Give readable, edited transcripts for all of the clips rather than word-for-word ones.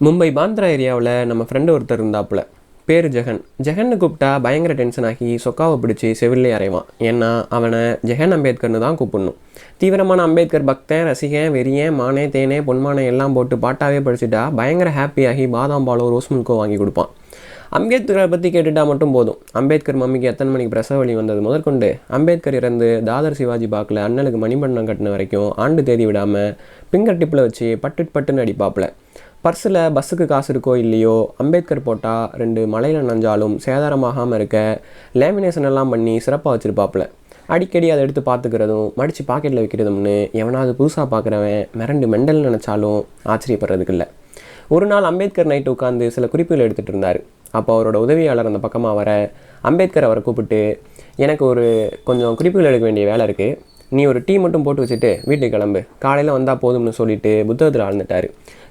மும்பை பாந்திரா ஏரியாவில் நம்ம ஃப்ரெண்டு ஒருத்தர் இருந்தாப்புல. பேர் ஜெகன். ஜெகன்னு கூப்பிட்டா பயங்கர டென்ஷன் ஆகி சொக்காவை பிடிச்சி செவிலே அறைவான். ஏன்னா அவனை ஜெகன் அம்பேத்கர்னு தான் கூப்பிடணும். தீவிரமான அம்பேத்கர் பக்தன், ரசிகன், வெறியன், மானே தேனே பொன்மானே எல்லாம் போட்டு பாட்டாவே படிச்சுட்டா பயங்கர ஹாப்பியாகி பாதாம் பாலோ ரோஸ் மில்கோ வாங்கி கொடுப்பான். அம்பேத்கரை பற்றி கேட்டுட்டா மட்டும் போதும். அம்பேத்கர் மம்மிக்கு எத்தனை மணிக்கு பிரசவ வலி வந்தது முதற்கொண்டு, அம்பேத்கர் இறந்து தாதர் சிவாஜி பாக்கில் அண்ணனுக்கு மணிமண்டனம் கட்டின வரைக்கும் ஆண்டு தேதி விடாமல் பிங்கர் டிப்பில் வச்சு பட்டுன்னு அடிப்பாப்புல. பர்ஸில் பஸ்ஸுக்கு காசு இருக்கோ இல்லையோ, அம்பேத்கர் போட்டால் 2 மலையில் நனைஞ்சாலும் சேதாரமாகாமல் இருக்க லேமினேஷன் எல்லாம் பண்ணி சிறப்பாக வச்சுருப்பாப்புல. அடிக்கடி அதை எடுத்து பார்த்துக்கிறதும் மடித்து பாக்கெட்டில் வைக்கிறதும்னு எவனாவது புதுசாக பார்க்குறவன் மிரண்டு மெண்டல் நினச்சாலும் ஆச்சரியப்படுறதுக்கு இல்லை. ஒரு நாள் அம்பேத்கர் நைட்டு உட்காந்து சில குறிப்புகள் எடுத்துகிட்டு இருந்தார். அப்போ அவரோட உதவியாளர் அந்த பக்கமாக வர அம்பேத்கர் அவரை கூப்பிட்டு, எனக்கு கொஞ்சம் குறிப்புகள் எடுக்க வேண்டிய வேலை இருக்குது, நீ ஒரு டீ மட்டும் போட்டு வச்சுட்டு வீட்டுக்கு கிளம்பு, காலையில் வந்தால் போதும்னு சொல்லிட்டு புத்தகத்தில் ஆழ்ந்துட்டார்.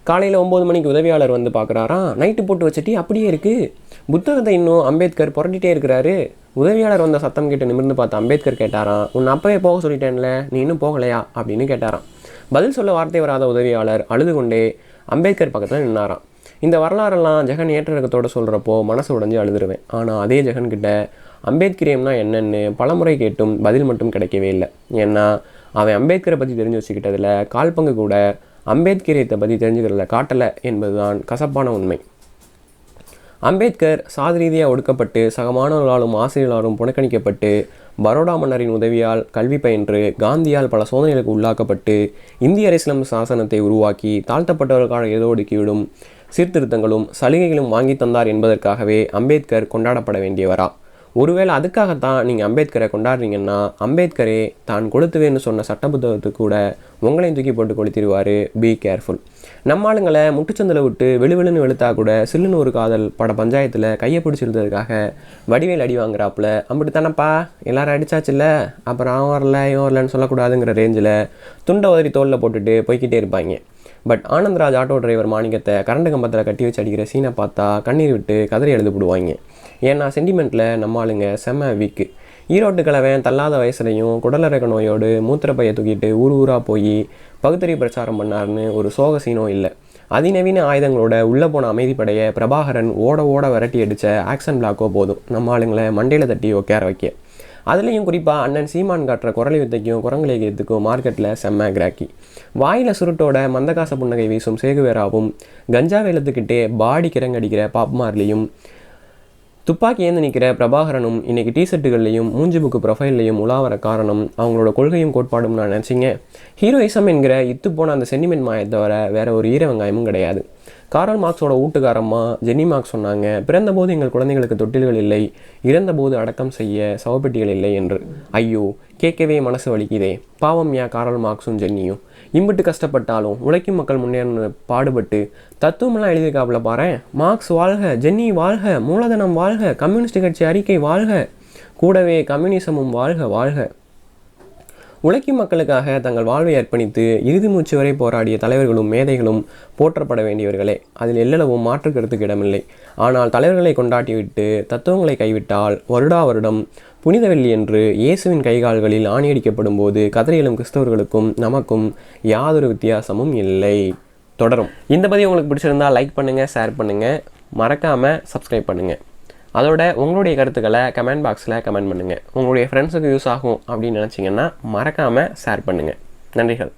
காலையில் 9 மணிக்கு உதவியாளர் வந்து பார்க்குறாராம், நைட்டு போட்டு வச்சுட்டு அப்படியே இருக்குது. புத்தகத்தை இன்னும் அம்பேத்கர் புரட்டிகிட்டே இருக்கிறாரு. உதவியாளர் வந்த சத்தம் கேட்டு நிமிர்ந்து பார்த்த அம்பேத்கர் கேட்டாராம், உன்னை அப்பவே போக சொல்லிட்டேன்ல, நீ இன்னும் போகலையா அப்படின்னு கேட்டாராம். பதில் சொல்ல வார்த்தை வராத உதவியாளர் அழுது கொண்டே அம்பேத்கர் பக்கத்தில் நின்னாராம். இந்த வரலாறெல்லாம் ஜெகன் ஏற்றிறக்கத்தோடு சொல்கிறப்போ மனசு உடஞ்சி அழுதுருவேன். ஆனால் அதே ஜெகன்கிட்ட அம்பேத்கரியம்னா என்னன்னு பலமுறை கேட்டும் பதில் மட்டும் கிடைக்கவே இல்லை. ஏன்னா அவன் அம்பேத்கரை பற்றி தெரிஞ்சு வச்சுக்கிட்டதில் கால்பங்கு கூட அம்பேத்கரியத்தை பற்றி தெரிஞ்சுக்கிறதுல காட்டலை என்பதுதான் கசப்பான உண்மை. அம்பேத்கர் சாதி ரீதியாக ஒடுக்கப்பட்டு சக மாணவர்களாலும் ஆசிரியர்களாலும் புறக்கணிக்கப்பட்டு பரோடா மன்னரின் உதவியால் கல்வி பயின்று காந்தியால் பல சோதனைகளுக்கு உள்ளாக்கப்பட்டு இந்திய அரசியலமைப்பு சாசனத்தை உருவாக்கி தாழ்த்தப்பட்டவர்களுக்கான இடஒதுக்கீடும் சீர்திருத்தங்களும் சலுகைகளும் வாங்கி தந்தார் என்பதற்காகவே அம்பேத்கர் கொண்டாடப்பட வேண்டியவரா? ஒருவேளை அதுக்காகத்தான் நீங்கள் அம்பேத்கரை கொண்டாடுறீங்கன்னா, அம்பேத்கரே தான் கொளுத்துவேன்னு சொன்ன சட்ட புத்தகத்துக்கு கூட உங்களையும் தூக்கி போட்டு கொளுத்திடுவார். Be careful. நம்ம ஆளுங்களை முட்டுச்சந்தில் விட்டு வெளுவெளுன்னு வெளுத்தா கூட சில்லுன்னு ஒரு காதல் பட பஞ்சாயத்தில் கையை பிடிச்சிருந்ததுக்காக வடிவேல் அடி வாங்குறாப்புல. அப்படி தானப்பா எல்லாரும் அடித்தாச்சுல்ல, அப்புறம் அவன் வரல இவன் வரலன்னு சொல்லக்கூடாதுங்கிற ரேஞ்சில் துண்டை உதறி தோளில் போட்டுட்டு போய்கிட்டே இருப்பாங்க. பட் ஆனந்த்ராஜ் ஆட்டோ டிரைவர் மாணிக்கத்தை கரண்ட் கம்பத்தில் கட்டி வச்சு அடிக்கிற சீனை பார்த்தா கண்ணீர் விட்டு கதறி எழுது போடுவாங்க. ஏன்னா சென்டிமெண்ட்டில் நம்ம ஆளுங்க செம்ம வீக்கு. ஈரோட்டு கிழவன் தள்ளாத வயசுலையும் குடலரக நோயோடு மூத்திரப்பையை தூக்கிட்டு ஊராக போய் பகுத்தறி பிரச்சாரம் பண்ணார்னு ஒரு சோக சீனோ இல்லை. அதிநவீன ஆயுதங்களோட உள்ளே போன அமைதிப்படைய பிரபாகரன் ஓட விரட்டி அடித்த ஆக்ஷன் பிளாக்கோ போதும் நம்ம ஆளுங்களை மண்டையில் தட்டி உட்கார வைக்க. அதுலேயும் குறிப்பாக அண்ணன் சீமான் காட்டுற குரலி வித்தைக்கும் குரங்கலேகியத்துக்கும் மார்க்கெட்டில் செம்ம கிராக்கி. வாயில் சுருட்டோட மந்தகாச புன்னகை வீசும் சேகுவேராவும் கஞ்சா வேலத்துக்கிட்டே பாடி கிறங்கடிக்கிற பாப் மார்லியும் துப்பாக்கி ஏந்து நிற்கிற பிரபாகரனும் இன்றைக்கி டிஷர்ட்டுகள்லையும் மூஞ்சி புக்கு ப்ரொஃபைல்லையும் உலாவர காரணம் அவங்களோட கொள்கையும் கோட்பாடும் நான் நினச்சிங்க. ஹீரோயிசம் என்கிற இத்து போன அந்த சென்டிமெண்ட் மாயத்தை தவிர வேற ஒரு ஈர வெங்காயமும் கிடையாது. காரல் மார்க்ஸோட ஊட்டுக்காரம்மா ஜென்னி மார்க்ஸ் சொன்னாங்க, பிறந்தபோது எங்கள் குழந்தைகளுக்கு தொட்டில்கள் இல்லை, இறந்தபோது அடக்கம் செய்ய சவப்பெட்டிகள் இல்லை என்று. ஐயோ, கேட்கவே மனசு வலிக்குதே. பாவம் யா காரல் மார்க்ஸும் ஜென்னியும். இம்பிட்டு கஷ்டப்பட்டாலும் உழைக்கும் மக்கள் முன்னேற பாடுபட்டு தத்துவமெல்லாம் எழுதியிருக்காப்புல பாரு. மார்க்ஸ் வாழ்க, ஜென்னி வாழ்க, மூலதனம் வாழ்க, கம்யூனிஸ்ட் கட்சி அறிக்கை வாழ்க, கூடவே கம்யூனிசமும் வாழ்க வாழ்க. உழைக்கும் மக்களுக்காக தங்கள் வாழ்வை அர்ப்பணித்து இறுதி மூச்சு வரை போராடிய தலைவர்களும் மேதைகளும் போற்றப்பட வேண்டியவர்களே. அதில் எல்லளவும் மாற்று கருத்துக்கு இடமில்லை. ஆனால் தலைவர்களை கொண்டாட்டிவிட்டு தத்துவங்களை கைவிட்டால் வருடம் புனித வெள்ளி என்று இயேசுவின் கைகால்களில் ஆணியடிக்கப்படும் போது கதறியலும் கிறிஸ்தவர்களுக்கும் நமக்கும் யாதொரு வித்தியாசமும் இல்லை. தொடரும். இந்த பதிவு உங்களுக்கு பிடிச்சிருந்தால் லைக் பண்ணுங்கள், ஷேர் பண்ணுங்கள், மறக்காமல் சப்ஸ்கிரைப் பண்ணுங்கள். அதோட உங்களுடைய கருத்துக்களை கமெண்ட் பாக்ஸில் கமெண்ட் பண்ணுங்கள். உங்களுடைய ஃப்ரெண்ட்ஸுக்கு யூஸ் ஆகும் அப்படின்னு நினச்சிங்கன்னா மறக்காமல் ஷேர் பண்ணுங்கள். நன்றிகள்.